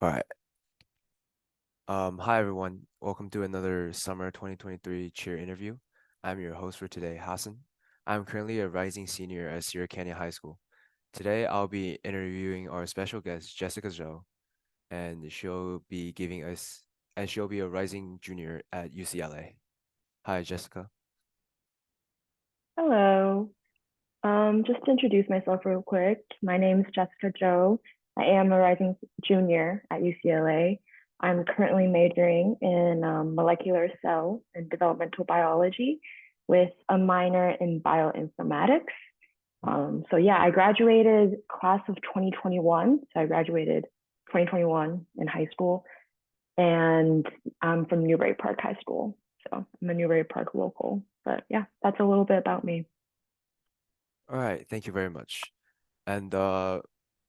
All right. Hi everyone. Welcome to another summer 2023 cheer interview. I'm your host for today, Hassan. I'm currently a rising senior at Sierra Canyon High School. Today I'll be interviewing our special guest, Jessica Zhou, and she'll be a rising junior at UCLA. Hi, Jessica. Hello. Just to introduce myself real quick, my name is Jessica Zhou. I am a rising junior at UCLA. I'm currently majoring in molecular cell and developmental biology with a minor in bioinformatics. So yeah, I graduated class of 2021. So I graduated 2021 in high school, and I'm from Newbury Park High School. So I'm a Newbury Park local. But yeah, that's a little bit about me. All right, thank you very much. And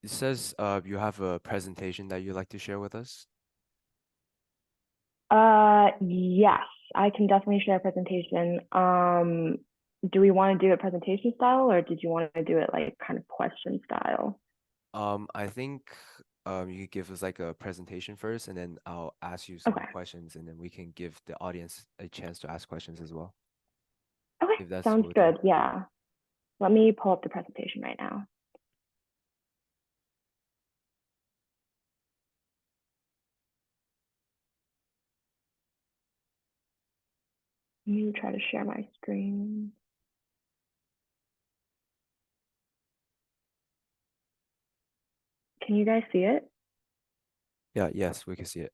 it says you have a presentation that you'd like to share with us. Yes, I can definitely share a presentation. Do we want to do it presentation style or did you want to do it like kind of question style? I think you could give us like a presentation first, and then I'll ask you some Okay. questions, and then we can give the audience a chance to ask questions as well, Okay, if that's sounds with you. good. Yeah. Let me pull up the presentation right now. Let me try to share my screen. Can you guys see it? Yeah, yes, we can see it.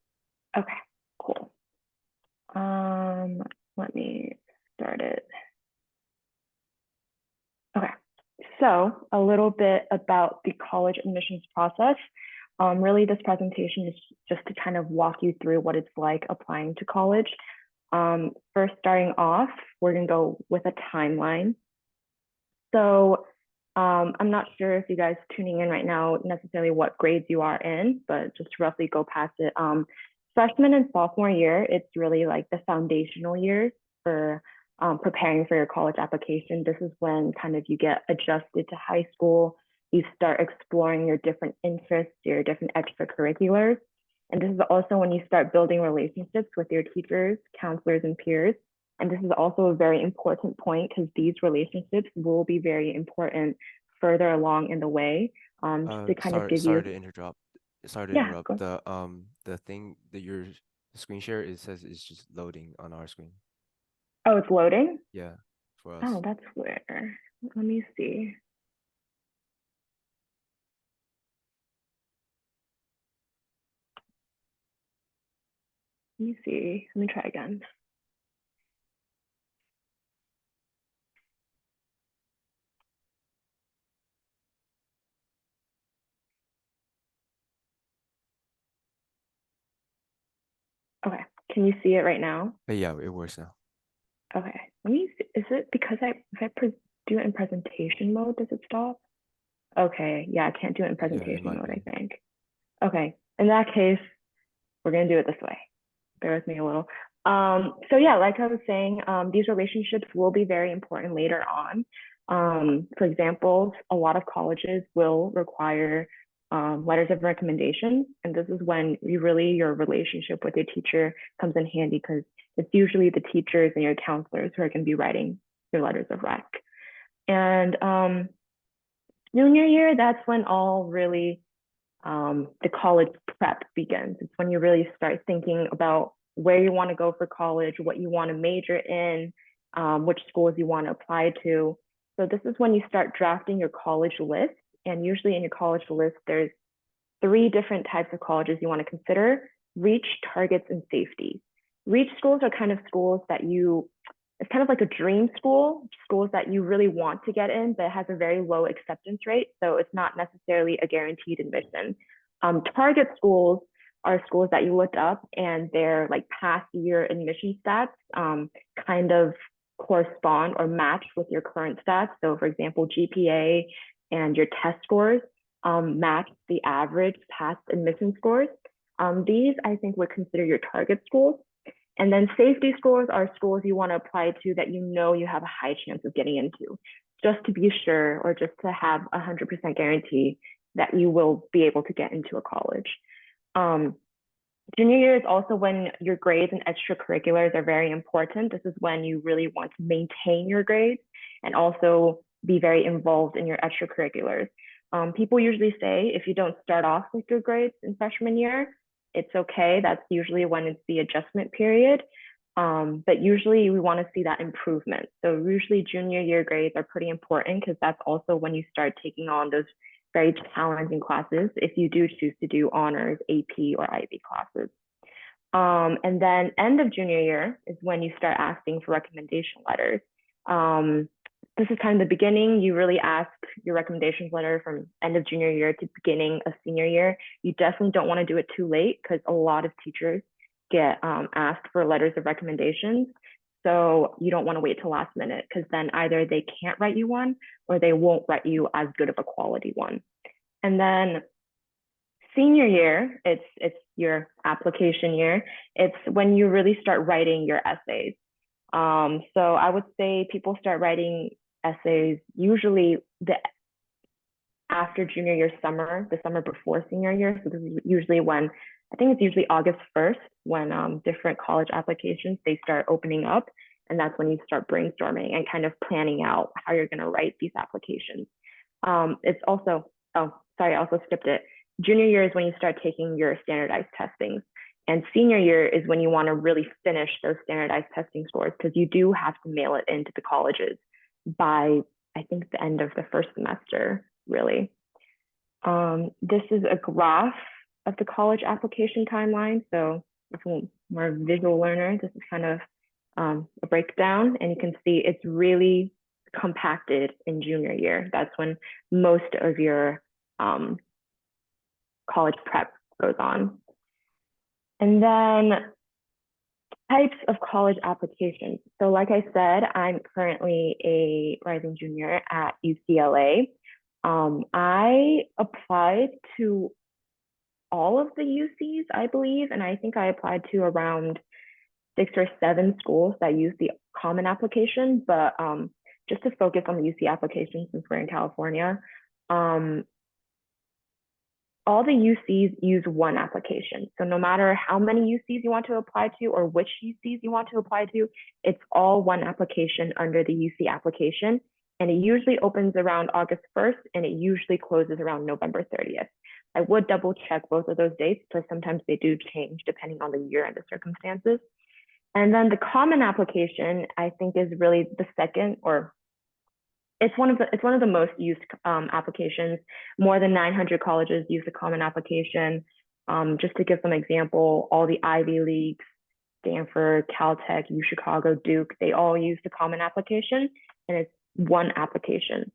Okay, cool. Um, Let me start it. Okay. So a little bit about the college admissions process. Really, this presentation is just to kind of walk you through what it's like applying to college. First, starting off, we're going to go with a timeline. So I'm not sure if you guys tuning in right now necessarily what grades you are in, but just roughly go past it. Freshman and sophomore year, it's really like the foundational years for preparing for your college application. This is when kind of you get adjusted to high school. You start exploring your different interests, your different extracurriculars. And this is also when you start building relationships with your teachers, counselors, and peers. And this is also a very important point because these relationships will be very important further along in the way. Just to kind of Sorry, give you, sorry to yeah, interrupt. go. The thing that your screen share, it says it's just loading on our screen. Oh, it's loading. Yeah, for Oh, us. that's weird. Let me see. Let me see. Let me try again. Okay. Can you see it right now? But yeah, it works now. Okay. Let me see. Is it because if I do it in presentation mode, does it stop? Okay. Yeah, I can't do it in Yeah, it presentation might mode, I be. think. Okay. In that case, we're going to do it this way. Bear with me a little. So yeah, like I was saying, these relationships will be very important later on. For example, a lot of colleges will require letters of recommendation, and this is when your relationship with your teacher comes in handy because it's usually the teachers and your counselors who are going to be writing your letters of rec. And junior year, that's when all really the college prep begins. It's when you really start thinking about where you want to go for college, what you want to major in, which schools you want to apply to. So this is when you start drafting your college list. And usually in your college list, there's three different types of colleges you want to consider: reach, targets, and safety. Reach schools are kind of schools that it's kind of like a dream school, schools that you really want to get in, but it has a very low acceptance rate. So it's not necessarily a guaranteed admission. Target schools are schools that you look up and their like past year admission stats kind of correspond or match with your current stats. So, for example, GPA and your test scores match the average past admission scores. These, I think, would consider your target schools. And then safety schools are schools you want to apply to that you know you have a high chance of getting into, just to be sure or just to have a 100% guarantee that you will be able to get into a college. Um, Junior year is also when your grades and extracurriculars are very important. This is when you really want to maintain your grades and also be very involved in your extracurriculars. People usually say if you don't start off with good grades in freshman year, it's okay. That's usually when it's the adjustment period. But usually we want to see that improvement. So usually junior year grades are pretty important because that's also when you start taking on those very challenging classes if you do choose to do honors, AP, or IB classes. And then end of junior year is when you start asking for recommendation letters. Um, this is kind of the beginning. You really ask your recommendations letter from end of junior year to beginning of senior year. You definitely don't want to do it too late because a lot of teachers get asked for letters of recommendations. So you don't want to wait till last minute because then either they can't write you one or they won't write you as good of a quality one. And then senior year, it's your application year. It's when you really start writing your essays. So I would say people start writing essays usually the after junior year summer, the summer before senior year. So this is usually when I think it's usually August 1st when different college applications they start opening up, and that's when you start brainstorming and kind of planning out how you're going to write these applications. It's also I also skipped it. Junior year is when you start taking your standardized testings. And senior year is when you want to really finish those standardized testing scores because you do have to mail it into the colleges by, I think, the end of the first semester, really. This is a graph of the college application timeline. So if you're more a visual learner, this is kind of a breakdown, and you can see it's really compacted in junior year. That's when most of your college prep goes on. And then types of college applications. So like I said, I'm currently a rising junior at UCLA. I applied to all of the UCs, I believe, and I think I applied to around 6 or 7 schools that use the common application, but just to focus on the UC application since we're in California, all the UCs use one application. So no matter how many UCs you want to apply to or which UCs you want to apply to, it's all one application under the UC application. And it usually opens around August 1st and it usually closes around November 30th. I would double check both of those dates because sometimes they do change depending on the year and the circumstances. And then the common application, I think, is really the second, or it's one of the most used applications. More than 900 colleges use the common application. Just to give some example, all the Ivy Leagues, Stanford, Caltech, U Chicago, Duke, they all use the common application, and it's one application.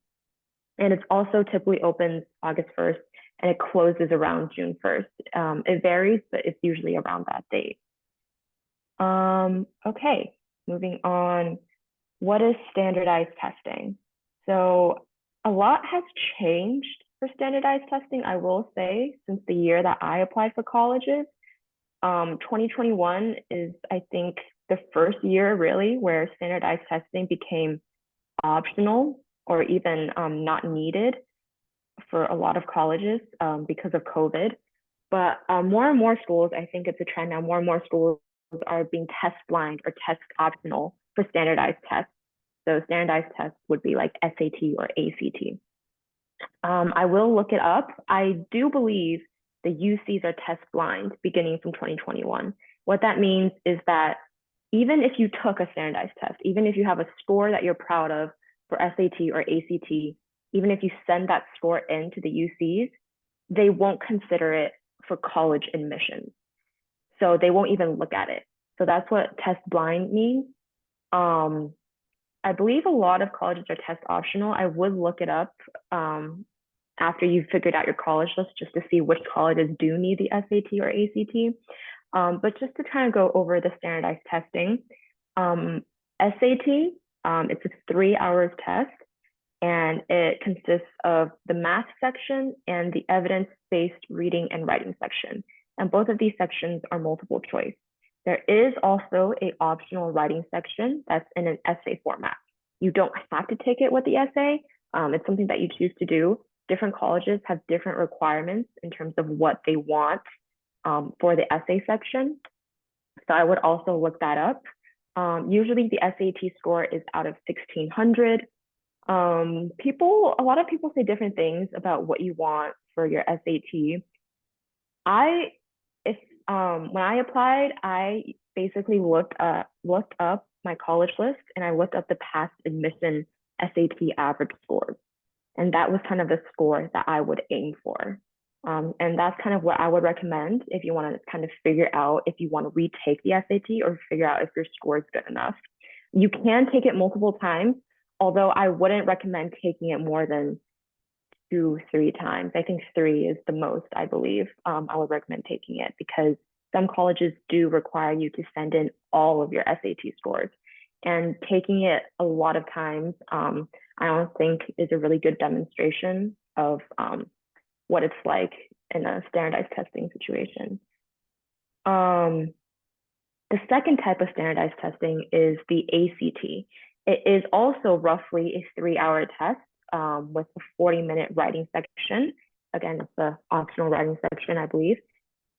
And it's also typically opens August 1st and it closes around June 1st. It varies, but it's usually around that date. Okay, moving on. What is standardized testing? So a lot has changed for standardized testing, I will say, since the year that I applied for colleges. 2021 is, I think, the first year really where standardized testing became optional or even not needed for a lot of colleges because of COVID. But more and more schools, I think it's a trend now, more and more schools are being test blind or test optional for standardized tests. So standardized tests would be like SAT or ACT. I will look it up. I do believe the UCs are test blind beginning from 2021. What that means is that even if you took a standardized test, even if you have a score that you're proud of for SAT or ACT, even if you send that score into the UCs, they won't consider it for college admissions. So they won't even look at it. So that's what test blind means. I believe a lot of colleges are test optional. I would look it up after you've figured out your college list just to see which colleges do need the SAT or ACT. But just to kind of go over the standardized testing, SAT, it's a 3 hours test and it consists of the math section and the evidence-based reading and writing section. And both of these sections are multiple choice. There is also an optional writing section that's in an essay format. You don't have to take it with the essay. It's something that you choose to do. Different colleges have different requirements in terms of what they want for the essay section. So I would also look that up. Usually the SAT score is out of 1600. A lot of people say different things about what you want for your SAT. I, if when I applied, I basically looked up my college list and I looked up the past admission SAT average scores, and that was kind of the score that I would aim for. And that's kind of what I would recommend if you want to kind of figure out if you want to retake the SAT or figure out if your score is good enough. You can take it multiple times, although I wouldn't recommend taking it more than 2, 3 times. I think three is the most, I believe. I would recommend taking it because some colleges do require you to send in all of your SAT scores. And taking it a lot of times, I don't think is a really good demonstration of what it's like in a standardized testing situation. Um, the second type of standardized testing is the ACT. It is also roughly a 3-hour test with a 40-minute writing section. Again, it's the optional writing section, I believe.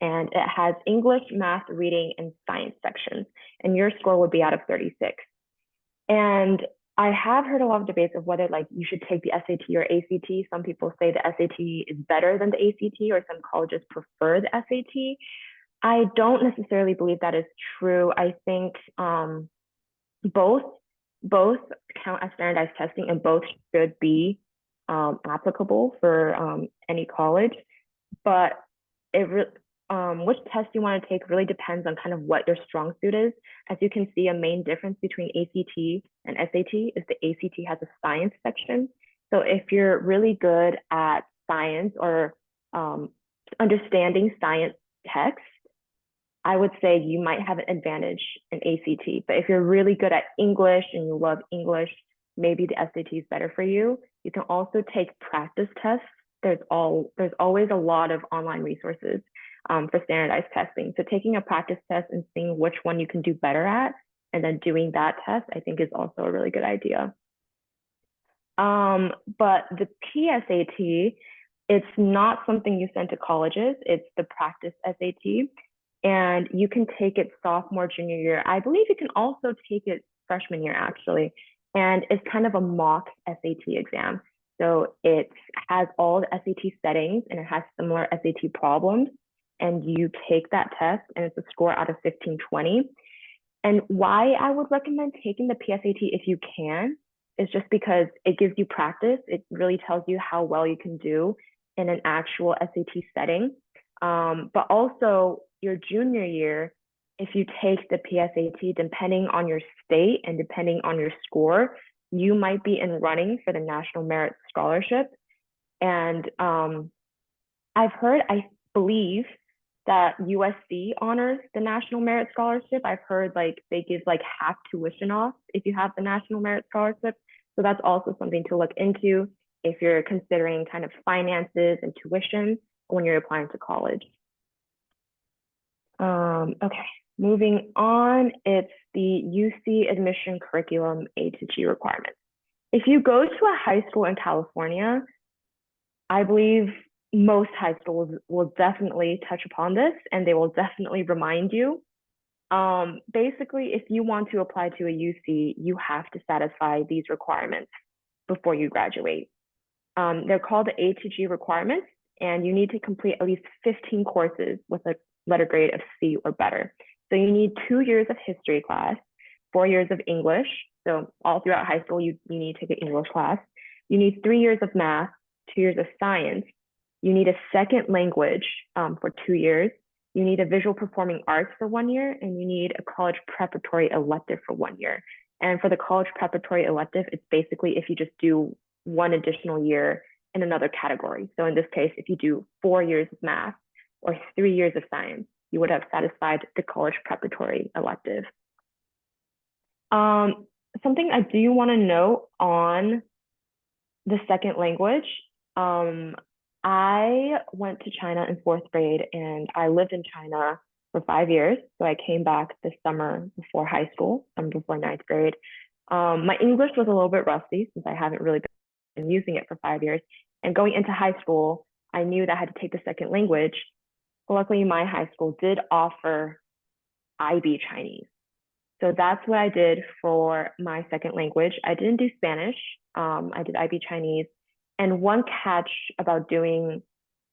And it has English, math, reading, and science sections. And your score would be out of 36. And I have heard a lot of debates of whether like you should take the SAT or ACT. Some people say the SAT is better than the ACT, or some colleges prefer the SAT. I don't necessarily believe that is true. I think both both count as standardized testing, and both should be applicable for any college. But it which test you want to take really depends on kind of what your strong suit is. As you can see, a main difference between ACT and SAT is the ACT has a science section. So if you're really good at science or understanding science text, I would say you might have an advantage in ACT. But if you're really good at English and you love English, maybe the SAT is better for you. You can also take practice tests. There's always a lot of online resources for standardized testing. So taking a practice test and seeing which one you can do better at, and then doing that test, I think is also a really good idea. But the PSAT, it's not something you send to colleges. It's the practice SAT, and you can take it sophomore, junior year. I believe you can also take it freshman year actually, and it's kind of a mock SAT exam. So it has all the SAT settings and it has similar SAT problems, and you take that test and it's a score out of 1520. And why I would recommend taking the PSAT if you can is just because it gives you practice. It really tells you how well you can do in an actual SAT setting. But also your junior year, if you take the PSAT, depending on your state and depending on your score, you might be in running for the National Merit Scholarship. And I believe that USC honors the National Merit Scholarship. I've heard like they give like half tuition off if you have the National Merit Scholarship. So that's also something to look into if you're considering kind of finances and tuition when you're applying to college. Okay, moving on, it's the UC admission curriculum A to G requirements. If you go to a high school in California, I believe most high schools will definitely touch upon this, and they will definitely remind you. Basically, if you want to apply to a UC, you have to satisfy these requirements before you graduate. They're called the A to G requirements, and you need to complete at least 15 courses with a letter grade of C or better. So you need 2 years of history class, 4 years of English. So all throughout high school, you need to take an English class. You need 3 years of math, 2 years of science. You need a second language for 2 years. You need a visual performing arts for 1 year, and you need a college preparatory elective for 1 year. And for the college preparatory elective, it's basically if you just do 1 additional year in another category. So in this case, if you do 4 years of math or 3 years of science, you would have satisfied the college preparatory elective. Something I do want to note on the second language, I went to China in 4th grade and I lived in China for 5 years. So I came back this summer before high school, before 9th grade. My English was a little bit rusty since I haven't really been using it for 5 years. And going into high school, I knew that I had to take the second language. luckily my high school did offer IB Chinese. So that's what I did for my second language. I didn't do Spanish. I did IB Chinese. And one catch about doing,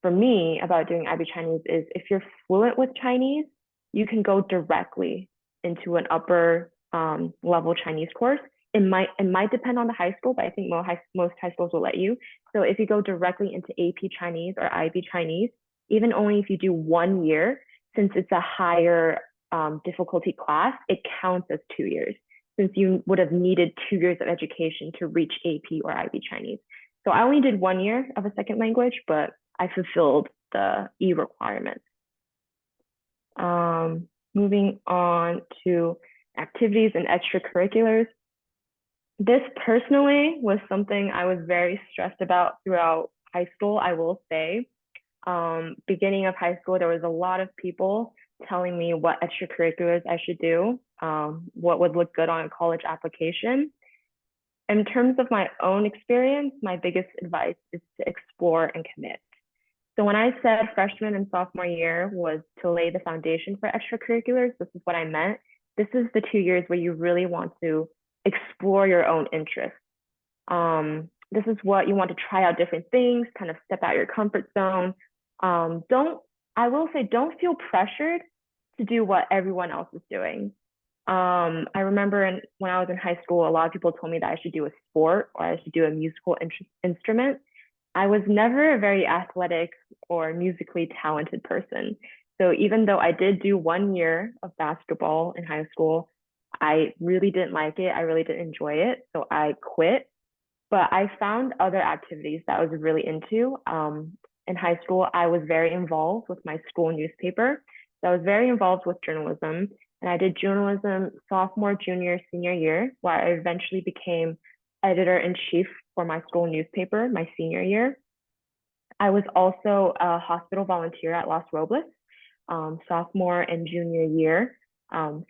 for me, about doing IB Chinese is if you're fluent with Chinese, you can go directly into an upper level Chinese course. It might depend on the high school, but I think most high schools will let you. So if you go directly into AP Chinese or IB Chinese, even only if you do 1 year, since it's a higher difficulty class, it counts as 2 years, since you would have needed 2 years of education to reach AP or IB Chinese. So I only did 1 year of a second language, but I fulfilled the E requirements. Moving on to activities and extracurriculars. This personally was something I was very stressed about throughout high school, I will say. Beginning of high school, there was a lot of people telling me what extracurriculars I should do, what would look good on a college application. In terms of my own experience, my biggest advice is to explore and commit. So when I said freshman and sophomore year was to lay the foundation for extracurriculars, this is what I meant. This is the 2 years where you really want to explore your own interests. This is what you want to try out different things, kind of step out your comfort zone. I will say, don't feel pressured to do what everyone else is doing. I remember when I was in high school, a lot of people told me that I should do a sport or I should do a musical instrument. I was never a very athletic or musically talented person. So even though I did do 1 year of basketball in high school, I really didn't like it. I really didn't enjoy it. So I quit. But I found other activities that I was really into. In high school, I was very involved with my school newspaper. So I was very involved with journalism. And I did journalism sophomore, junior, senior year, where I eventually became editor in chief for my school newspaper my senior year. I was also a hospital volunteer at Los Robles, sophomore and junior year.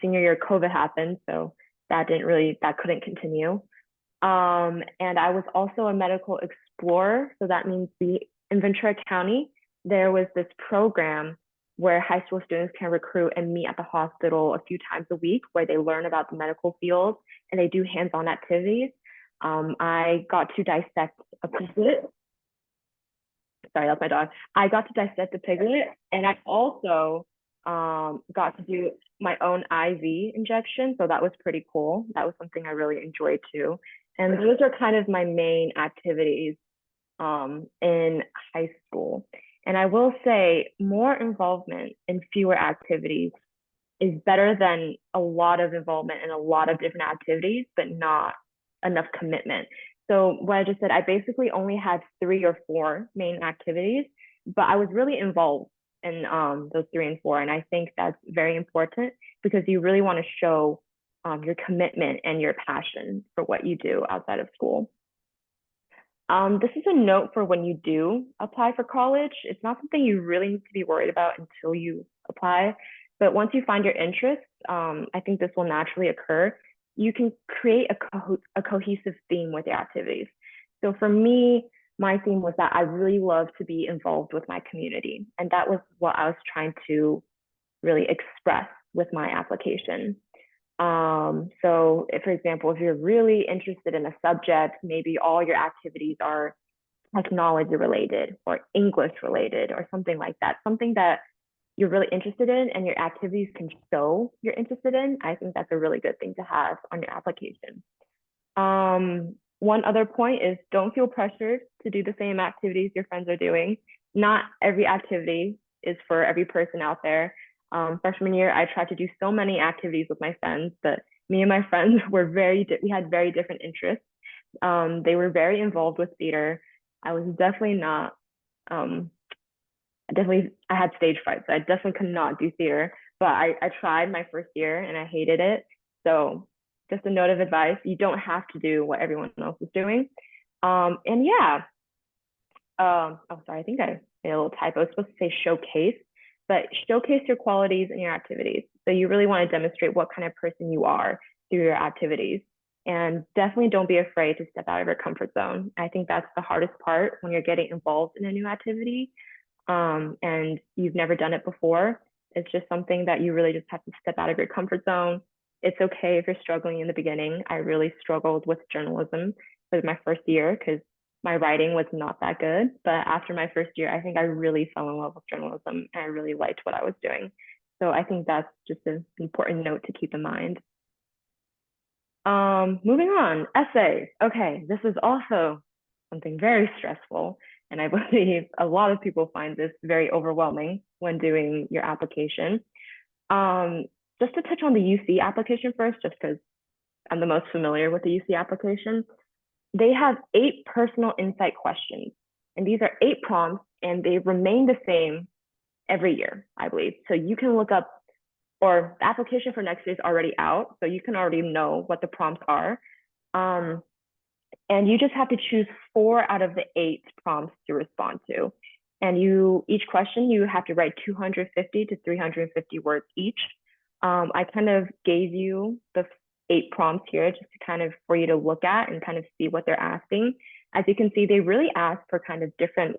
Senior year, COVID happened, so that couldn't continue. And I was also a medical explorer. So that means in Ventura County, there was this program where high school students can recruit and meet at the hospital a few times a week where they learn about the medical field and they do hands-on activities. I got to dissect a piglet. Sorry, that's my dog. I got to dissect a piglet, and I also got to do my own IV injection. So that was pretty cool. That was something I really enjoyed too. And those are kind of my main activities in high school. And I will say more involvement in fewer activities is better than a lot of involvement in a lot of different activities, but not enough commitment. So what I just said, I basically only had 3 or 4 main activities, but I was really involved in those 3 and 4. And I think that's very important because you really want to show your commitment and your passion for what you do outside of school. This is a note for when you do apply for college. It's not something you really need to be worried about until you apply. But once you find your interest, I think this will naturally occur. You can create a cohesive theme with your activities. So for me, my theme was that I really love to be involved with my community. And that was what I was trying to really express with my application. So if, for example, if you're really interested in a subject, maybe all your activities are technology related or English related or something like that, something that you're really interested in and your activities can show you're interested in, I think that's a really good thing to have on your application. One other point is don't feel pressured to do the same activities your friends are doing. Not every activity is for every person out there. Freshman year, I tried to do so many activities with my friends, but me and my friends were we had very different interests. They were very involved with theater. I was definitely not, I had stage fright, so I definitely could not do theater, but I tried my first year and I hated it. So just a note of advice, you don't have to do what everyone else is doing. And yeah, oh, sorry, I think I made a little typo. I was supposed to say showcase, but showcase your qualities and your activities. So you really want to demonstrate what kind of person you are through your activities. And definitely don't be afraid to step out of your comfort zone. I think that's the hardest part when you're getting involved in a new activity. and you've never done it before, it's just something that you really just have to step out of your comfort zone. It's okay if you're struggling in the beginning. I really struggled with journalism for my first year because my writing was not that good. But after my first year, I think I really fell in love with journalism and I really liked what I was doing. So I think that's just an important note to keep in mind. Moving on, essays. Okay, this is also something very stressful, and I believe a lot of people find this very overwhelming when doing your application. Um, just to touch on the UC application first, just because I'm the most familiar with the UC application, they have 8 personal insight questions, and these are 8 prompts, and they remain the same every year, I believe. So you can look up, or the application for next year is already out, so you can already know what the prompts are. Um, and you just have to choose 4 out of the 8 prompts to respond to. And each question, you have to write 250 to 350 words each. I kind of gave you the 8 prompts here just to kind of for you to look at and kind of see what they're asking. As you can see, they really ask for kind of different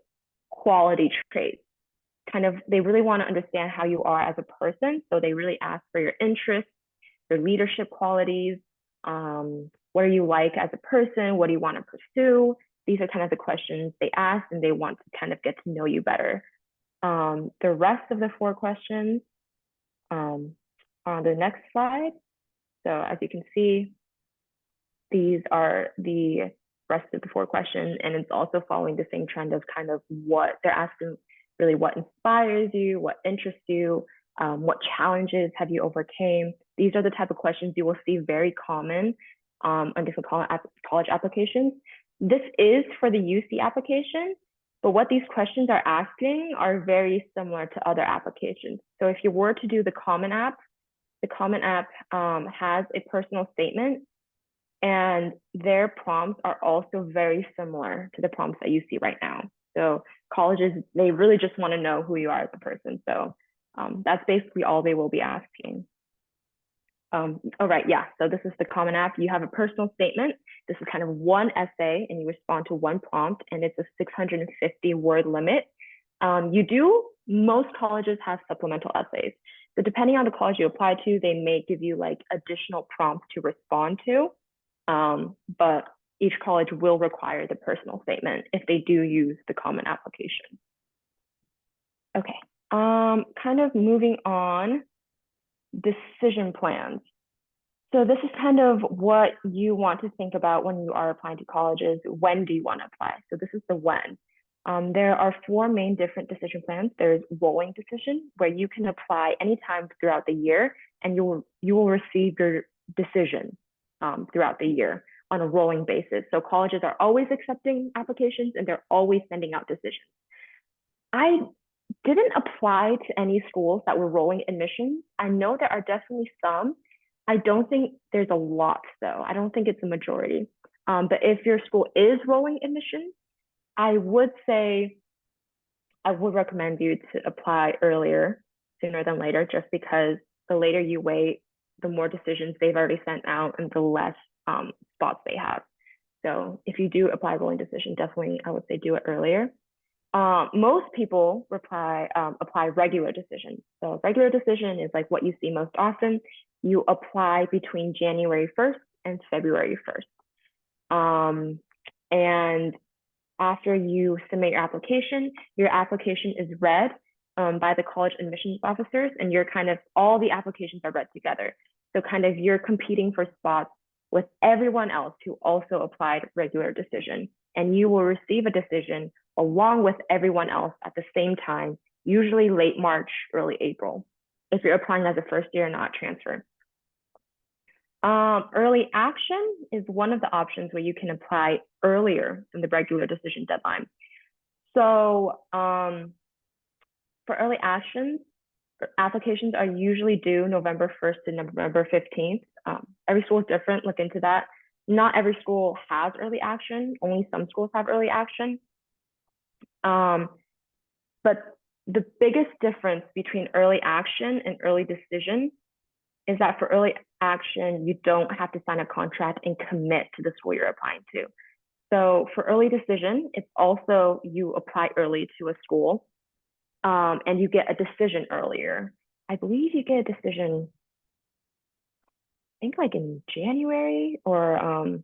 quality traits. Kind of, they really want to understand how you are as a person. So they really ask for your interests, your leadership qualities, what are you like as a person? What do you want to pursue? These are kind of the questions they ask, and they want to kind of get to know you better. The rest of the 4 questions are on the next slide. So as you can see, these are the rest of the 4 questions, and it's also following the same trend of kind of what they're asking, really what inspires you, what interests you, what challenges have you overcame. These are the type of questions you will see very common on different college applications. This is for the UC application, but what these questions are asking are very similar to other applications. So if you were to do the Common App has a personal statement, and their prompts are also very similar to the prompts that you see right now. So colleges, they really just want to know who you are as a person. So that's basically all they will be asking. All right, yeah. So this is the Common App. You have a personal statement. This is kind of one essay, and you respond to one prompt, and it's a 650 word limit. Most colleges have supplemental essays. So depending on the college you apply to, they may give you like additional prompts to respond to. But each college will require the personal statement if they do use the common application. Okay, kind of moving on, decision plans. So this is kind of what you want to think about when you are applying to colleges. When do you want to apply? So this is the when. There are 4 main different decision plans. There's rolling decision, where you can apply anytime throughout the year, and you will receive your decision throughout the year on a rolling basis. So colleges are always accepting applications, and they're always sending out decisions. I didn't apply to any schools that were rolling admissions. I know there are definitely some. I don't think there's a lot, though. I don't think it's a majority. But if your school is rolling admissions, I would say I would recommend you to apply earlier, sooner than later, just because the later you wait, the more decisions they've already sent out and the less spots they have. So if you do apply rolling decision, definitely I would say do it earlier. Most people apply regular decision. So regular decision is like what you see most often. You apply between January 1st and February 1st. And after you submit your application is read by the college admissions officers, and all the applications are read together. So kind of you're competing for spots with everyone else who also applied regular decision, and you will receive a decision along with everyone else at the same time, usually late March, early April, if you're applying as a first year, not transfer. Early action is one of the options where you can apply earlier than the regular decision deadline. So for early actions, applications are usually due November 1st to November 15th. Every school is different, look into that. Not every school has early action, only some schools have early action. But the biggest difference between early action and early decision is that for early action, you don't have to sign a contract and commit to the school you're applying to. So for early decision, it's also you apply early to a school, and you get a decision earlier. I believe you get a decision, I think like in January or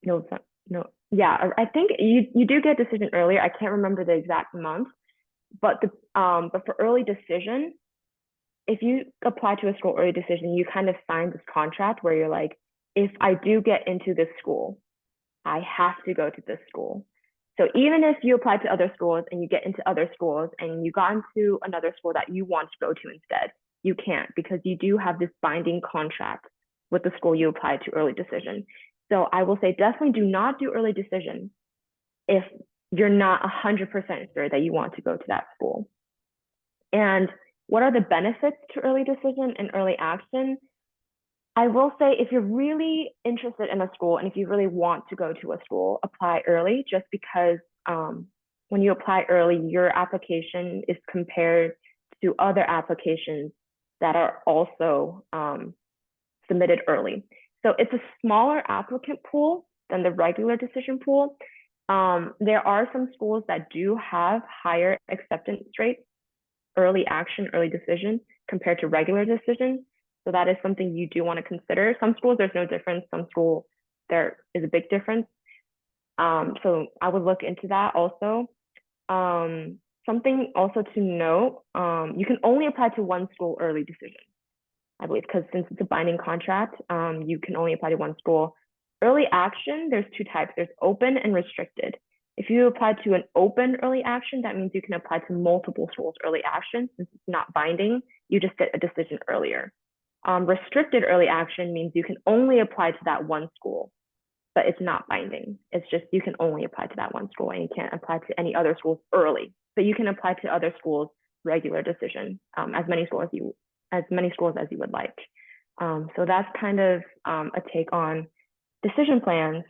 no, no, yeah, I think you do get a decision earlier. I can't remember the exact month, but but for early decision, if you apply to a school early decision, you kind of sign this contract where you're like, if I do get into this school, I have to go to this school. So even if you apply to other schools and you get into other schools and you got into another school that you want to go to instead, you can't because you do have this binding contract with the school you applied to early decision. So I will say definitely do not do early decision if you're not 100% sure that you want to go to that school. And what are the benefits to early decision and early action? I will say if you're really interested in a school and if you really want to go to a school, apply early just because when you apply early, your application is compared to other applications that are also submitted early. So it's a smaller applicant pool than the regular decision pool. There are some schools that do have higher acceptance rates, early action, early decision compared to regular decision. So that is something you do want to consider. Some schools, there's no difference. Some schools, there is a big difference. So I would look into that also. Something also to note, you can only apply to one school early decision, I believe, because since it's a binding contract, you can only apply to one school. Early action, there's two types. There's open and restricted. If you apply to an open early action, that means you can apply to multiple schools early action. Since it's not binding, you just get a decision earlier. Restricted early action means you can only apply to that one school, but it's not binding. It's just you can only apply to that one school and you can't apply to any other schools early. But you can apply to other schools regular decision, as many schools as you would like. So that's kind of a take on decision plans.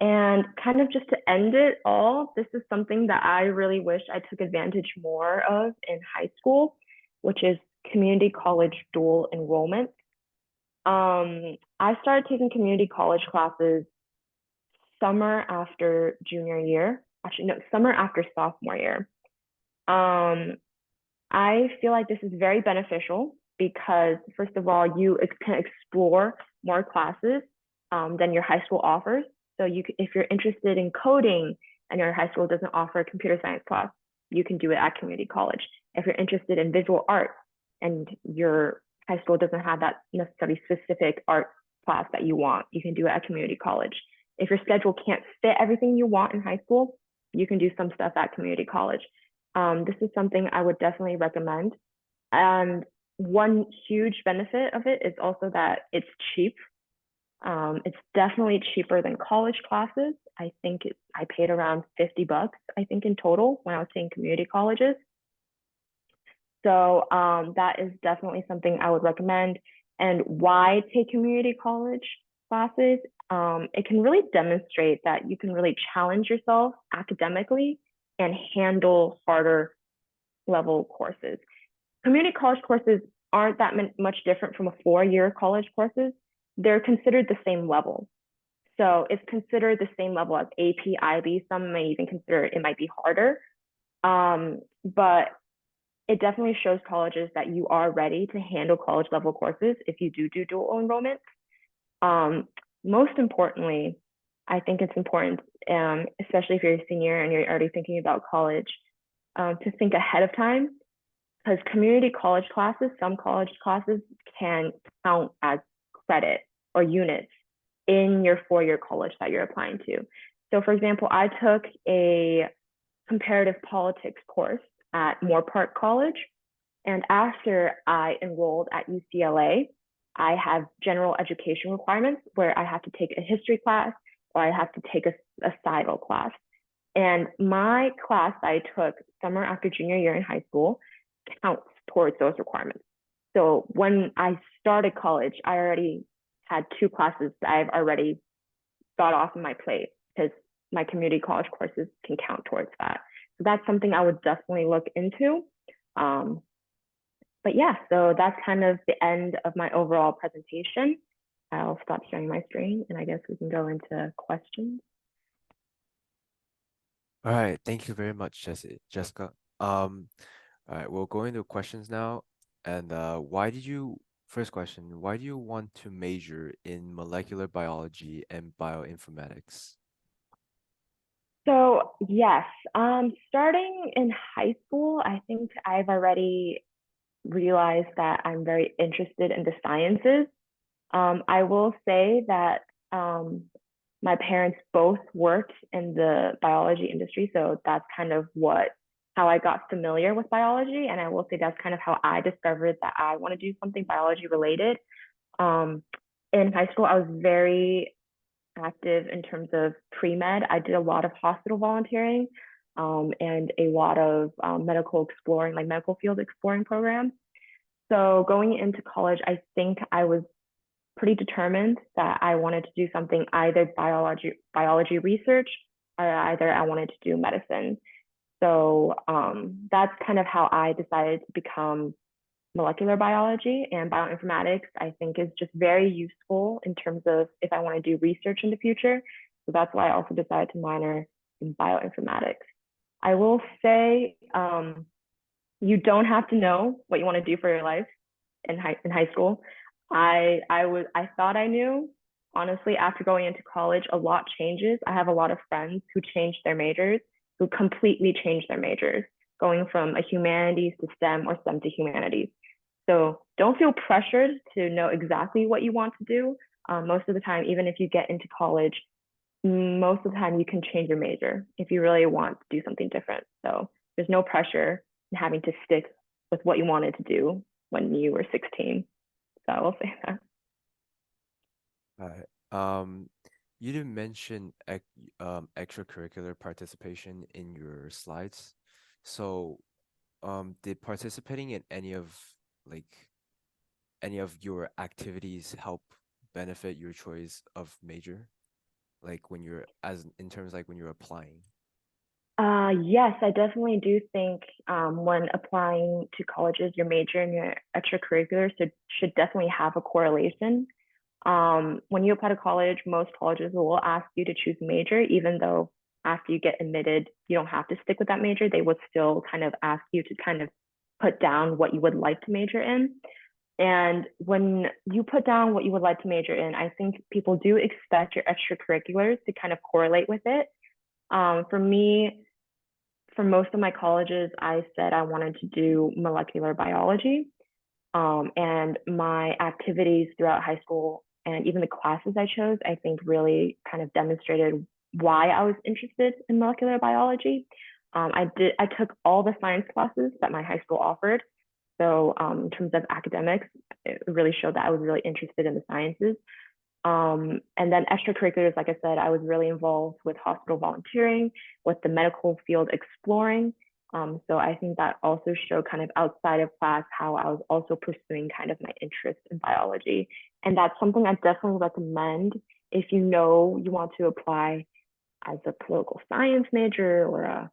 And kind of just to end it all, this is something that I really wish I took advantage more of in high school, which is community college dual enrollment. I started taking community college classes summer after junior year. Actually, no, summer after sophomore year. I feel like this is very beneficial because, first of all, you can explore more classes than your high school offers. So if you're interested in coding and your high school doesn't offer a computer science class, you can do it at community college. If you're interested in visual arts and your high school doesn't have that necessarily specific art class that you want, you can do it at community college. If your schedule can't fit everything you want in high school, you can do some stuff at community college. This is something I would definitely recommend. And one huge benefit of it is also that it's cheap. It's definitely cheaper than college classes. I think I paid around $50, I think in total when I was taking community colleges. So that is definitely something I would recommend. And why take community college classes? It can really demonstrate that you can really challenge yourself academically and handle harder level courses. Community college courses aren't that much different from a 4-year college courses. They're considered the same level. So it's considered the same level as AP, IB. Some may even consider it might be harder. But it definitely shows colleges that you are ready to handle college level courses if you do dual enrollment. Most importantly, I think it's important, especially if you're a senior and you're already thinking about college, to think ahead of time because community college classes, some college classes can count as credit or units in your 4-year college that you're applying to. So for example, I took a comparative politics course at Moore Park College. And after I enrolled at UCLA, I have general education requirements where I have to take a history class or I have to take a societal class. And my class that I took summer after junior year in high school counts towards those requirements. So when I started college, I already had 2 classes that I've already got off my plate because my community college courses can count towards that. So that's something I would definitely look into. But yeah, so that's kind of the end of my overall presentation. I'll stop sharing my screen and I guess we can go into questions. All right, thank you very much, Jessica. Um, all right, we'll go into questions now. And first question, why do you want to major in molecular biology and bioinformatics? So yes, starting in high school, I think I've already realized that I'm very interested in the sciences. I will say that um, my parents both worked in the biology industry, so that's kind of how I got familiar with biology, and I will say that's kind of how I discovered that I want to do something biology related. Um, in high school, I was very active in terms of pre-med. I did a lot of hospital volunteering and a lot of medical exploring, like medical field exploring programs. So going into college, I think I was pretty determined that I wanted to do something either biology research or either I wanted to do medicine. So that's kind of how I decided to become molecular biology, and bioinformatics I think is just very useful in terms of if I want to do research in the future. So that's why I also decided to minor in bioinformatics. I will say you don't have to know what you want to do for your life in high school. I thought I knew. Honestly, after going into college, a lot changes. I have a lot of friends who changed their majors, who completely changed their majors, going from a humanities to STEM or STEM to humanities. So don't feel pressured to know exactly what you want to do. Most of the time, even if you get into college, most of the time you can change your major if you really want to do something different. So there's no pressure in having to stick with what you wanted to do when you were 16. So I will say that. All right. You didn't mention extracurricular participation in your slides. So, did participating in like any of your activities help benefit your choice of major? Like when you're as in terms like when you're applying. Yes, I definitely do think when applying to colleges, your major and your extracurriculars should definitely have a correlation. When you apply to college, most colleges will ask you to choose a major, even though after you get admitted, you don't have to stick with that major. They would still kind of ask you to kind of put down what you would like to major in. And when you put down what you would like to major in, I think people do expect your extracurriculars to kind of correlate with it. For me, for most of my colleges, I said I wanted to do molecular biology. And my activities throughout high school and even the classes I chose, I think really kind of demonstrated why I was interested in molecular biology. I took all the science classes that my high school offered. So in terms of academics, it really showed that I was really interested in the sciences. And then extracurriculars, like I said, I was really involved with hospital volunteering, with the medical field exploring. So I think that also showed kind of outside of class how I was also pursuing kind of my interest in biology. And that's something I definitely recommend if you know you want to apply as a political science major or a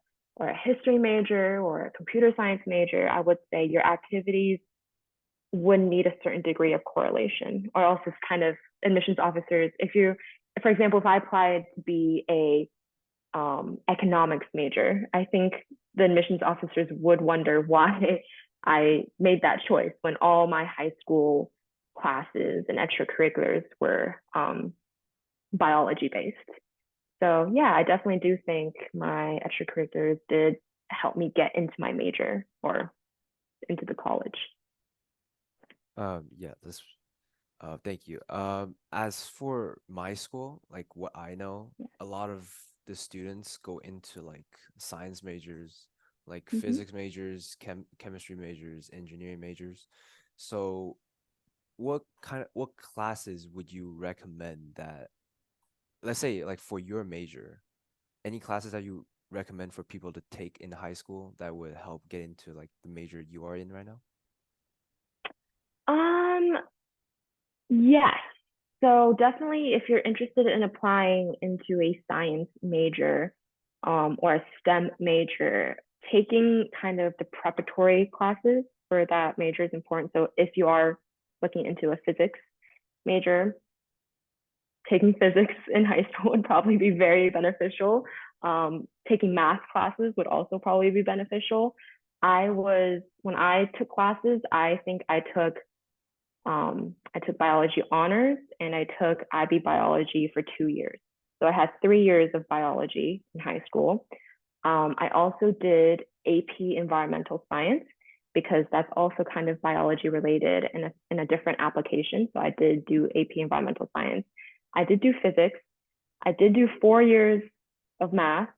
history major or a computer science major. I would say your activities would need a certain degree of correlation, or else it's kind of admissions officers. If you, for example, if I applied to be a economics major, I think the admissions officers would wonder why I made that choice when all my high school classes and extracurriculars were biology based. So yeah, I definitely do think my extracurriculars did help me get into my major or into the college. Yeah, this thank you. As for my school, like what I know, a lot of the students go into like science majors, like Mm-hmm. physics majors, chemistry majors, engineering majors. So, what classes would you recommend that, let's say like for your major, any classes that you recommend for people to take in high school that would help get into like the major you are in right now? Um, yes. So definitely if you're interested in applying into a science major or a STEM major, taking kind of the preparatory classes for that major is important. So if you are looking into a physics major, taking physics in high school would probably be very beneficial. Taking math classes would also probably be beneficial. When I took classes, I took biology honors and I took IB biology for 2 years. So I had 3 years of biology in high school. I also did AP environmental science because that's also kind of biology related in a different application. So I did do AP environmental science. I did do physics. I did do 4 years of math.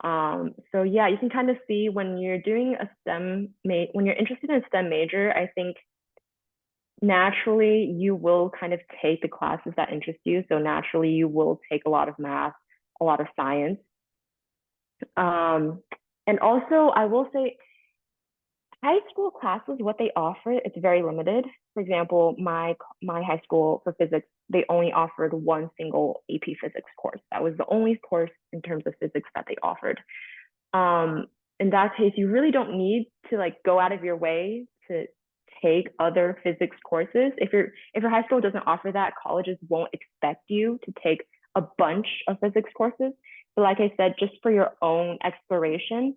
So yeah, you can kind of see when you're doing a when you're interested in a STEM major, I think naturally you will kind of take the classes that interest you. So naturally you will take a lot of math, a lot of science. Um, and also I will say high school classes, what they offer, it's very limited. For example, my high school for physics, they only offered one single AP physics course. That was the only course in terms of physics that they offered. Um, in that case, you really don't need to like go out of your way to take other physics courses. If your high school doesn't offer that, colleges won't expect you to take a bunch of physics courses. But like I said, just for your own exploration,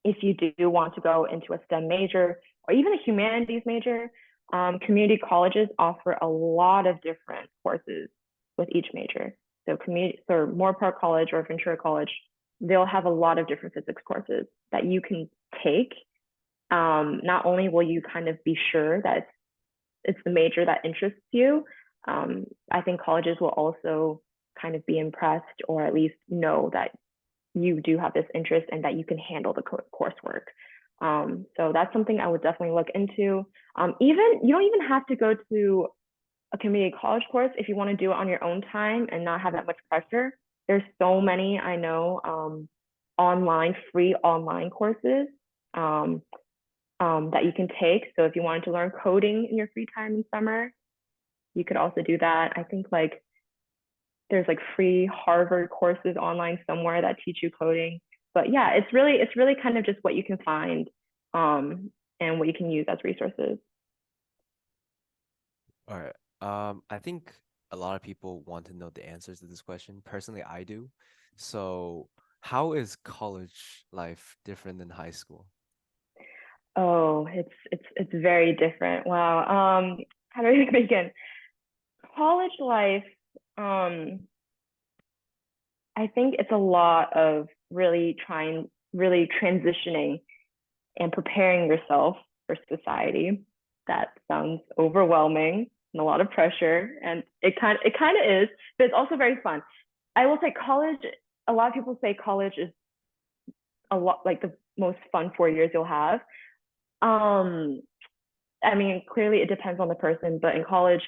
if you do want to go into a STEM major or even a humanities major, community colleges offer a lot of different courses with each major. So Moore College or Ventura College, they'll have a lot of different physics courses that you can take. Not only will you kind of be sure that it's the major that interests you, I think colleges will also kind of be impressed or at least know that you do have this interest and that you can handle the coursework. So that's something I would definitely look into. Even you don't even have to go to a community college course if you want to do it on your own time and not have that much pressure. There's so many I know free online courses that you can take. So if you wanted to learn coding in your free time in summer, you could also do that. I think like there's like free Harvard courses online somewhere that teach you coding. But yeah, it's really kind of just what you can find and what you can use as resources. All right. I think a lot of people want to know the answers to this question. Personally, I do. So, how is college life different than high school? Oh, it's very different. Wow. How do I begin? College life, um, I think it's a lot of really transitioning and preparing yourself for society. That sounds overwhelming and a lot of pressure, and it kind of is, but it's also very fun. I will say college. A lot of people say college is a lot like the most fun 4 years you'll have. Um, I mean, clearly it depends on the person, but in college,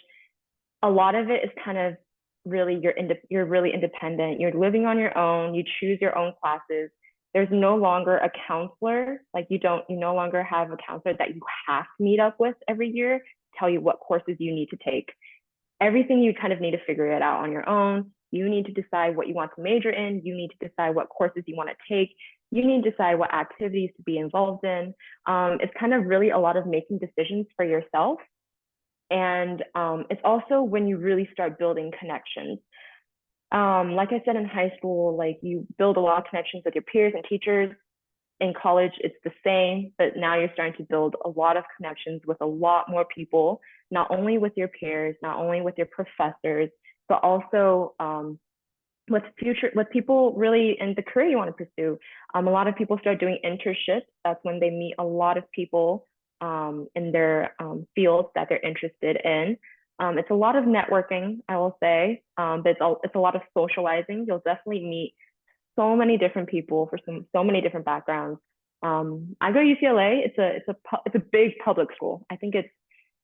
a lot of it is kind of really you're really independent. You're living on your own. You choose your own classes. There's no longer a counselor. Like you no longer have a counselor that you have to meet up with every year to tell you what courses you need to take. Everything you kind of need to figure it out on your own. You need to decide what you want to major in. You need to decide what courses you want to take. You need to decide what activities to be involved in. It's kind of really a lot of making decisions for yourself. And it's also when you really start building connections. Like I said in high school, like you build a lot of connections with your peers and teachers. In college, it's the same, but now you're starting to build a lot of connections with a lot more people, not only with your peers, not only with your professors, but also with people really in the career you want to pursue. A lot of people start doing internships. That's when they meet a lot of people in their fields that they're interested in. It's a lot of networking, I will say, but it's a lot of socializing. You'll definitely meet so many different people for so many different backgrounds. I go to UCLA. It's a big public school. I think it's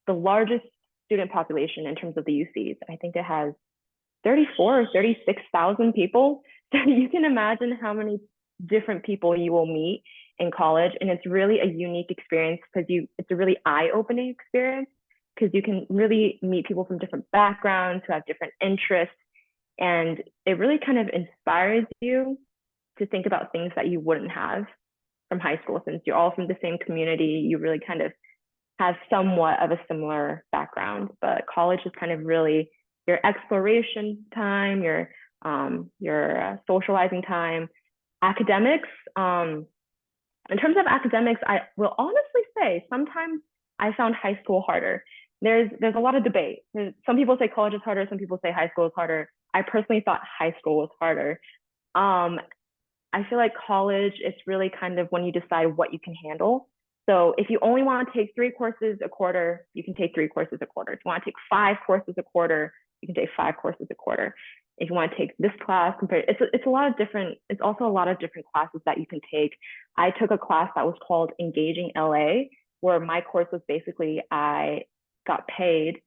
the largest student population in terms of the UCs. I think it has 34 or 36,000 people. So you can imagine how many different people you will meet in college. And it's really a unique experience because it's a really eye-opening experience because you can really meet people from different backgrounds who have different interests. And it really kind of inspires you to think about things that you wouldn't have from high school since you're all from the same community. You really kind of have somewhat of a similar background, but college is kind of really your exploration time, your your socializing time, academics. In terms of academics, I will honestly say sometimes I found high school harder. There's a lot of debate. Some people say college is harder, some people say high school is harder. I personally thought high school was harder. Um, I feel like college, it's really kind of when you decide what you can handle. So if you only want to take 3 courses a quarter, you can take 3 courses a quarter. If you want to take 5 courses a quarter, you can take 5 courses a quarter. If you want to take this class, compared, it's a lot of different. It's also a lot of different classes that you can take. I took a class that was called Engaging LA, where my course was basically I got paid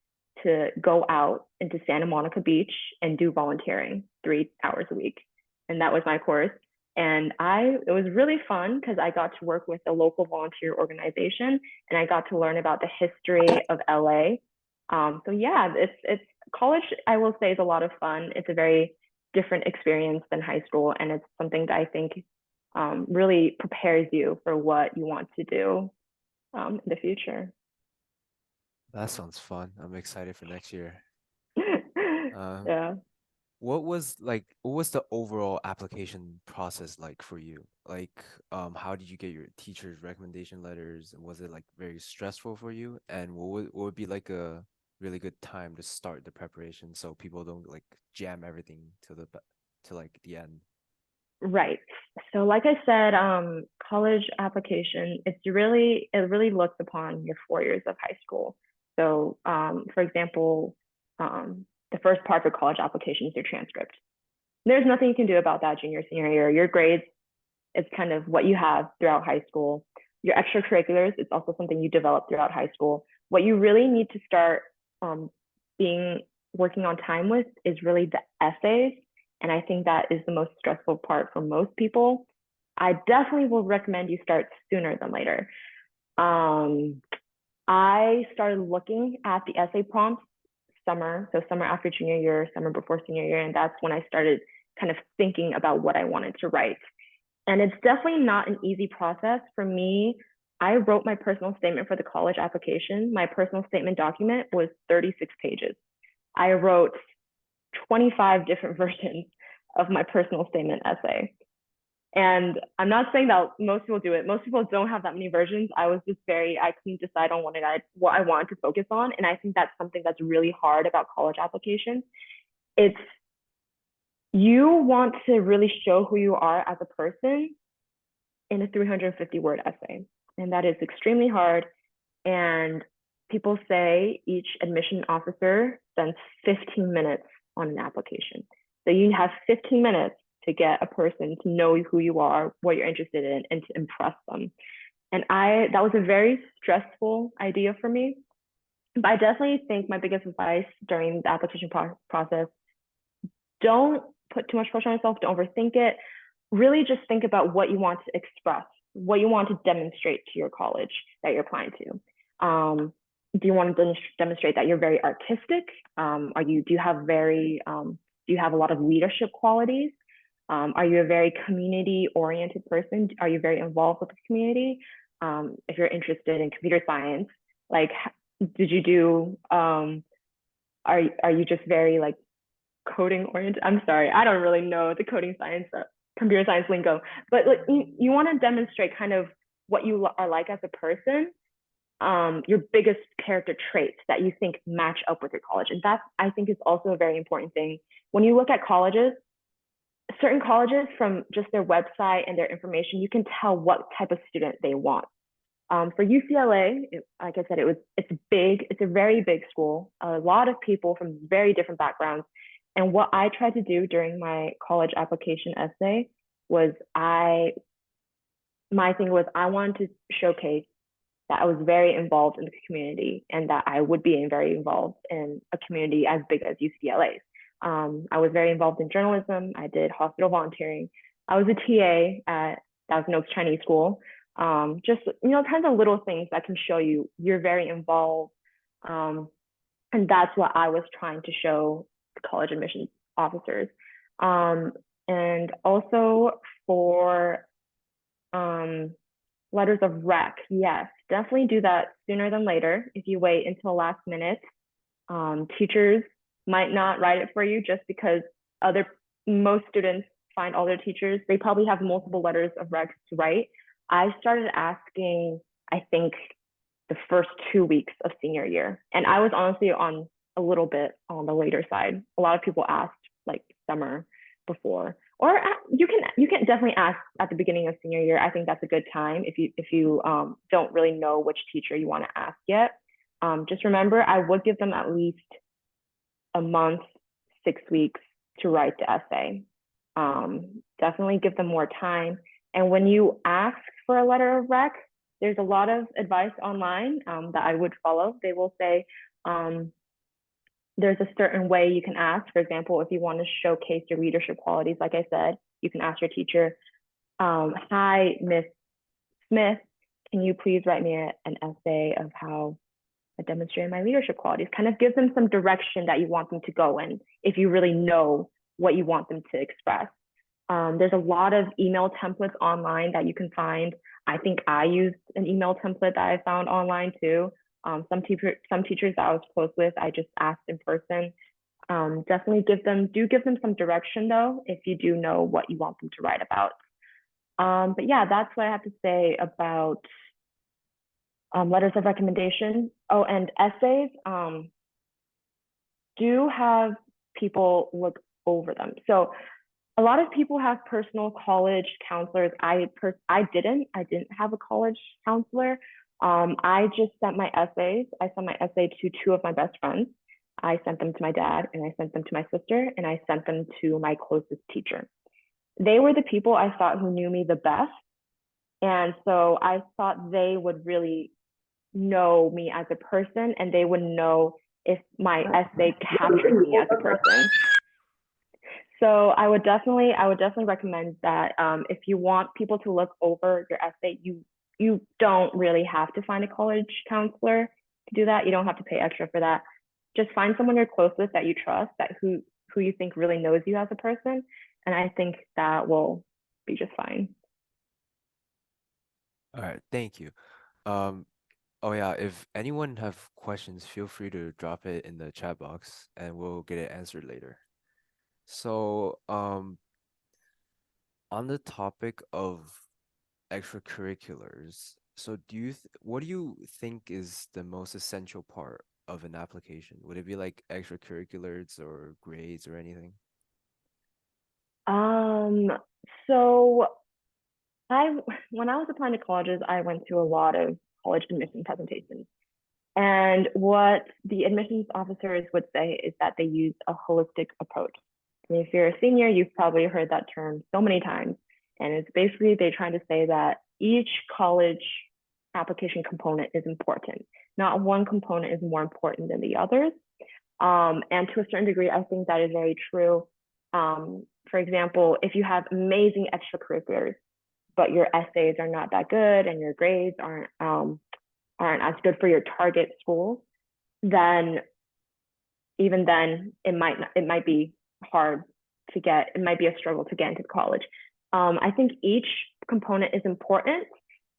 to go out into Santa Monica Beach and do volunteering 3 hours a week, and that was my course. And it was really fun because I got to work with a local volunteer organization and I got to learn about the history of LA. So yeah, it's college, I will say, is a lot of fun. It's a very different experience than high school, and it's something that I think really prepares you for what you want to do in the future. That sounds fun. I'm excited for next year. Um, Yeah. what was the overall application process like for you? Like, how did you get your teacher's recommendation letters? And was it like very stressful for you? And what would be like a really good time to start the preparation so people don't like jam everything to like the end? Right. So like I said, college application, it really looks upon your 4 years of high school. So for example, the first part for college application is your transcript. There's nothing you can do about that junior, senior year. Your grades is kind of what you have throughout high school. Your extracurriculars is also something you develop throughout high school. What you really need to start um, being working on time with is really the essays. And I think that is the most stressful part for most people. I definitely will recommend you start sooner than later. Um, I started looking at the essay prompts so summer after junior year, summer before senior year, and that's when I started kind of thinking about what I wanted to write. And it's definitely not an easy process. For me, I wrote my personal statement for the college application. My personal statement document was 36 pages. I wrote 25 different versions of my personal statement essay. And I'm not saying that most people do it. Most people don't have that many versions. I couldn't decide on what I wanted to focus on. And I think that's something that's really hard about college applications. It's you want to really show who you are as a person in a 350-word essay. And that is extremely hard. And people say each admission officer spends 15 minutes on an application. So you have 15 minutes to get a person to know who you are, what you're interested in, and to impress them. And that was a very stressful idea for me. But I definitely think my biggest advice during the application process, don't put too much pressure on yourself, don't overthink it. Really just think about what you want to express, what you want to demonstrate to your college that you're applying to. Do you want to demonstrate that you're very artistic? Do you have a lot of leadership qualities? Are you a very community oriented person? Are you very involved with the community? If you're interested in computer science, like, did you do, are you just very like coding oriented? I'm sorry, I don't really know the coding science, computer science lingo, but like you want to demonstrate kind of what you are like as a person, your biggest character traits that you think match up with your college. And that I think is also a very important thing. When you look at colleges, certain colleges from just their website and their information, you can tell what type of student they want. For UCLA, like I said, it's big. It's a very big school. A lot of people from very different backgrounds. And what I tried to do during my college application essay was my thing was I wanted to showcase that I was very involved in the community and that I would be very involved in a community as big as UCLA's. I was very involved in journalism. I did hospital volunteering. I was a TA at Thousand Oaks Chinese School. Just kinds of little things that can show you're very involved. And that's what I was trying to show the college admissions officers. And also for letters of rec, yes, definitely do that sooner than later. If you wait until last minute, teachers might not write it for you just because other most students find all their teachers, they probably have multiple letters of recs to write. I started asking, I think, the first 2 weeks of senior year. And I was honestly on a little bit on the later side. A lot of people asked like summer before, or you can definitely ask at the beginning of senior year. I think that's a good time if you don't really know which teacher you want to ask yet. Just remember, I would give them at least a month, 6 weeks to write the essay. Definitely give them more time. And when you ask for a letter of rec, there's a lot of advice online that I would follow. They will say um, there's a certain way you can ask. For example, if you want to showcase your leadership qualities, like I said, you can ask your teacher, hi, Miss Smith, can you please write me an essay of how I demonstrated my leadership qualities? Kind of gives them some direction that you want them to go in if you really know what you want them to express. There's a lot of email templates online that you can find. I think I used an email template that I found online too. Some teachers that I was close with, I just asked in person. Definitely give them some direction though, if you do know what you want them to write about. But yeah, that's what I have to say about letters of recommendation. Oh, and essays. Do have people look over them. So a lot of people have personal college counselors. I didn't. I didn't have a college counselor. I just sent my essays. I sent my essay to two of my best friends. I sent them to my dad, and I sent them to my sister, and I sent them to my closest teacher. They were the people I thought who knew me the best, and so I thought they would really know me as a person, and they would know if my essay captured me as a person. So I would definitely recommend that if you want people to look over your essay, you don't really have to find a college counselor to do that. You don't have to pay extra for that. Just find someone you're close with that you trust, that who you think really knows you as a person, and I think that will be just fine. All right, thank you. Um, oh yeah, if anyone have questions, feel free to drop it in the chat box and we'll get it answered later. So, on the topic of extracurriculars, so what do you think is the most essential part of an application? Would it be like extracurriculars or grades or anything? Um, so I when I was applying to colleges, I went to a lot of college admission presentations. And what the admissions officers would say is that they use a holistic approach. And if you're a senior, you've probably heard that term so many times. And it's basically they're trying to say that each college application component is important. Not one component is more important than the others. And to a certain degree, I think that is very true. For example, if you have amazing extracurriculars, but your essays are not that good and your grades aren't as good for your target school, then even then it might be hard to get. It might be a struggle to get into college. I think each component is important.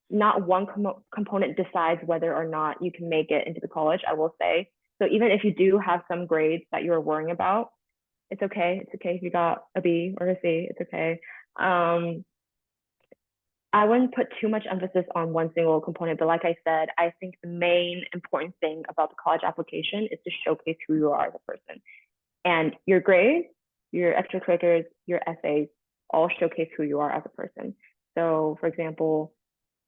Not one component decides whether or not you can make it into the college. I will say so. Even if you do have some grades that you're worrying about, it's okay. It's okay if you got a B or a C. It's okay. Um, I wouldn't put too much emphasis on one single component, but like I said, I think the main important thing about the college application is to showcase who you are as a person. And your grades, your extracurriculars, your essays all showcase who you are as a person. So, for example,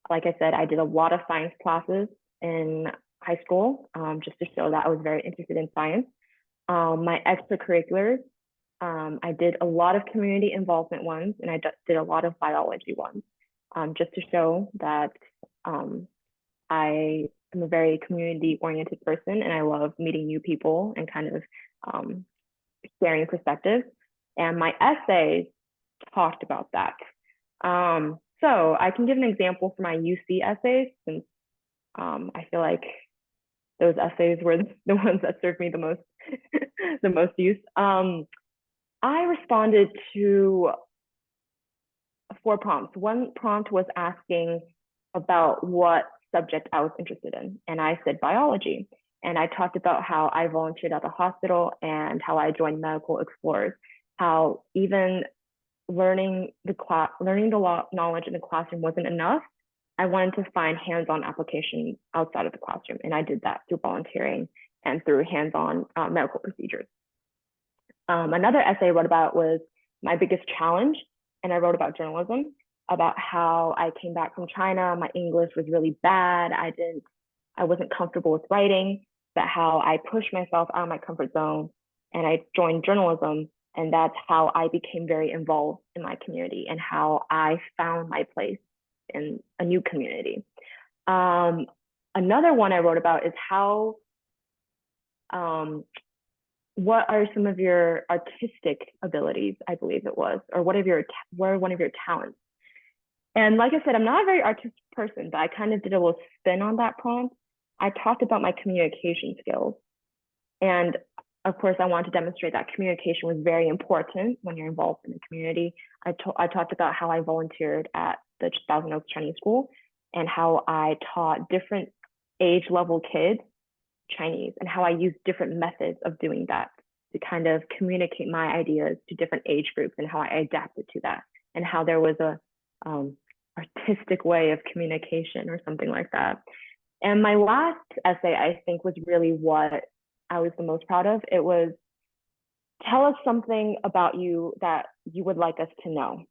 like I said, I did a lot of science classes in high school just to show that I was very interested in science. My extracurriculars, I did a lot of community involvement ones, and I did a lot of biology ones, just to show that um, I am a very community oriented person and I love meeting new people and kind of um, sharing perspectives. And my essays talked about that. So I can give an example for my UC essays since I feel like those essays were the ones that served me the most the most use. I responded to 4 prompts. One prompt was asking about what subject I was interested in, and I said biology. And I talked about how I volunteered at the hospital and how I joined Medical Explorers. how even learning the knowledge in the classroom wasn't enough. I wanted to find hands-on applications outside of the classroom, and I did that through volunteering and through hands-on medical procedures. Another essay I wrote about was my biggest challenge, and I wrote about journalism, about how I came back from China. My English was really bad. I wasn't comfortable with writing, but how I pushed myself out of my comfort zone and I joined journalism. And that's how I became very involved in my community and how I found my place in a new community. Um, Another one I wrote about is how um, what are some of your artistic abilities, I believe it was, or what are one of your talents? And like I said, I'm not a very artistic person, but I kind of did a little spin on that prompt. I talked about my communication skills. And of course, I wanted to demonstrate that communication was very important when you're involved in the community. I talked about how I volunteered at the Thousand Oaks Chinese School and how I taught different age level kids Chinese and how I used different methods of doing that to kind of communicate my ideas to different age groups and how I adapted to that and how there was a um, artistic way of communication or something like that. And my last essay, I think, was really what I was the most proud of. It was tell us something about you that you would like us to know.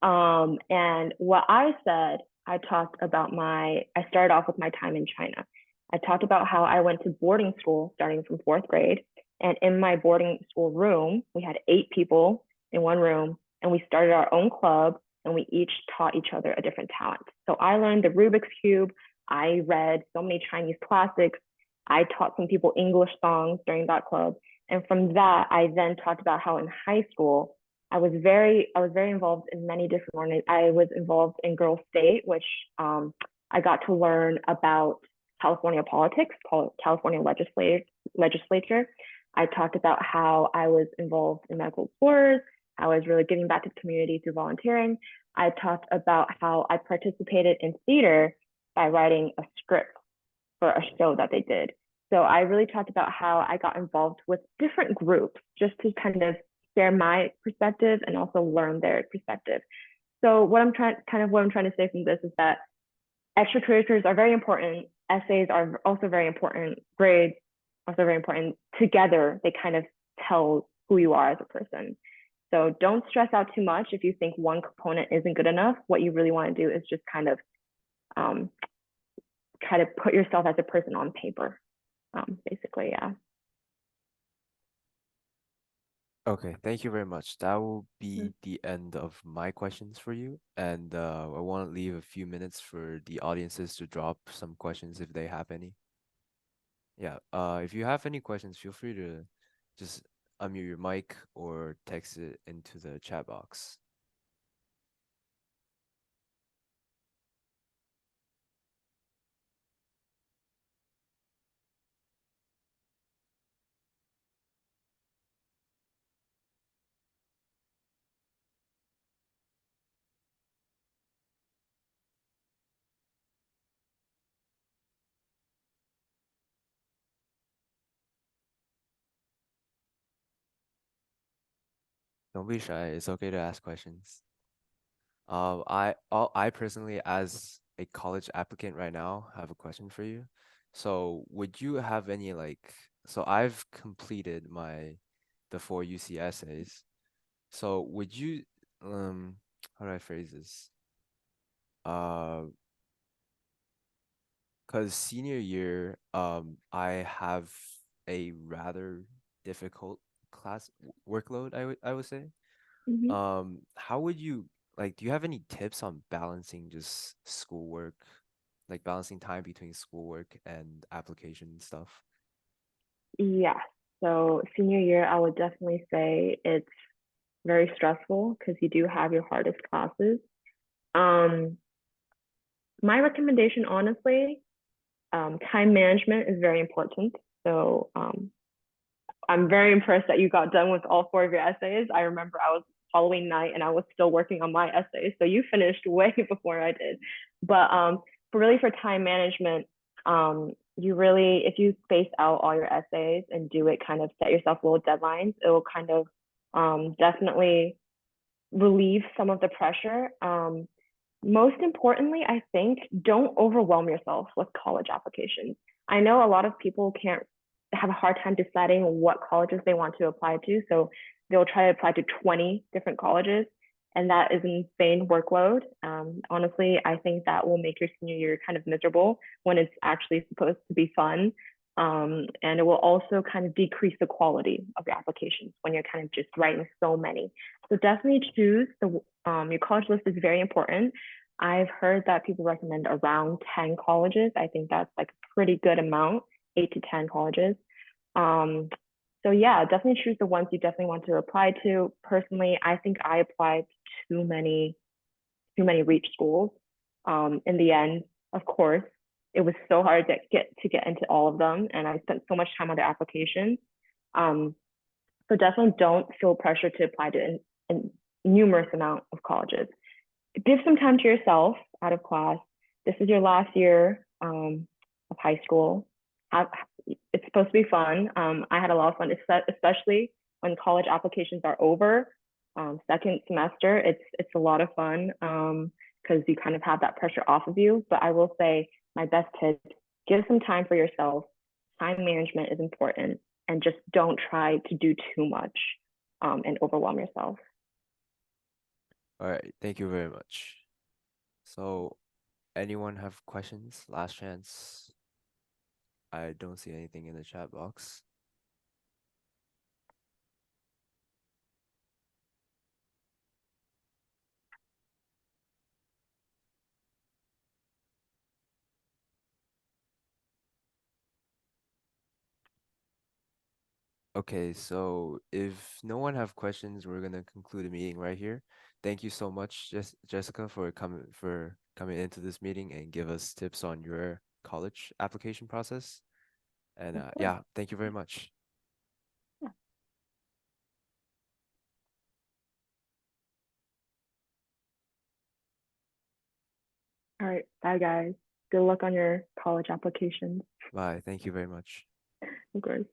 And what I said, I started off with my time in China. I talked about how I went to boarding school starting from fourth grade. And in my boarding school room, we had 8 people in one room, and we started our own club, and we each taught each other a different talent. So I learned the Rubik's Cube. I read so many Chinese classics. I taught some people English songs during that club. And from that, I then talked about how in high school, I was very involved in many different I was involved in Girl State, which I got to learn about California politics, called California legislature. I talked about how I was involved in medical explorers, how I was really giving back to the community through volunteering. I talked about how I participated in theater by writing a script for a show that they did. So I really talked about how I got involved with different groups just to kind of share my perspective and also learn their perspective. So what I'm trying to say from this is that extracurriculars are very important. Essays are also very important. Grades also very important. Together, they kind of tell who you are as a person. So don't stress out too much if you think one component isn't good enough. What you really want to do is just kind of um, try to put yourself as a person on paper. Basically, yeah. Okay, thank you very much. That will be the end of my questions for you. And I want to leave a few minutes for the audiences to drop some questions if they have any. Yeah, if you have any questions, feel free to just unmute your mic or text it into the chat box. Don't be shy. It's okay to ask questions. I personally, as a college applicant right now, have a question for you. So, would you have any like, so I've completed the 4 UC essays. So, would you, how do I phrase this? Uh, because senior year, I have a rather difficult workload, I would say. Mm-hmm. How would you like, do you have any tips on balancing just schoolwork, like balancing time between schoolwork and application stuff? Yeah. So senior year, I would definitely say it's very stressful because you do have your hardest classes. Um, my recommendation, honestly, time management is very important. So I'm very impressed that you got done with all 4 of your essays. I remember I was Halloween night and I was still working on my essays. So you finished way before I did. But for time management, you really, if you space out all your essays and do it kind of set yourself little deadlines, it will kind of Definitely relieve some of the pressure. Most importantly, I think don't overwhelm yourself with college applications. I know a lot of people can't have a hard time deciding what colleges they want to apply to. So they'll try to apply to 20 different colleges, and that is an insane workload. Honestly, I think that will make your senior year kind of miserable when it's actually supposed to be fun. And it will also kind of decrease the quality of your applications when you're kind of just writing so many. So definitely choose your college list is very important. I've heard that people recommend around 10 colleges. I think that's like a pretty good amount, 8 to 10 colleges. Um, so yeah, definitely choose the ones you definitely want to apply to. Personally, I think I applied to too many reach schools. In the end, of course, it was so hard to get into all of them, and I spent so much time on the applications. Um, so definitely don't feel pressure to apply to a numerous amount of colleges. Give some time to yourself out of class. This is your last year of high school. Have, it's supposed to be fun. I had a lot of fun, especially when college applications are over. Second semester, it's a lot of fun because you kind of have that pressure off of you. But I will say my best tip: give some time for yourself. Time management is important, and just don't try to do too much and overwhelm yourself. All right, thank you very much. So, anyone have questions? Last chance. I don't see anything in the chat box. Okay, so if no one have questions, we're gonna conclude the meeting right here. Thank you so much, Jessica, for coming into this meeting and give us tips on your college application process. And Of course. yeah, thank you very much. Yeah. All right. Bye, guys. Good luck on your college applications. Bye. Thank you very much. Of course.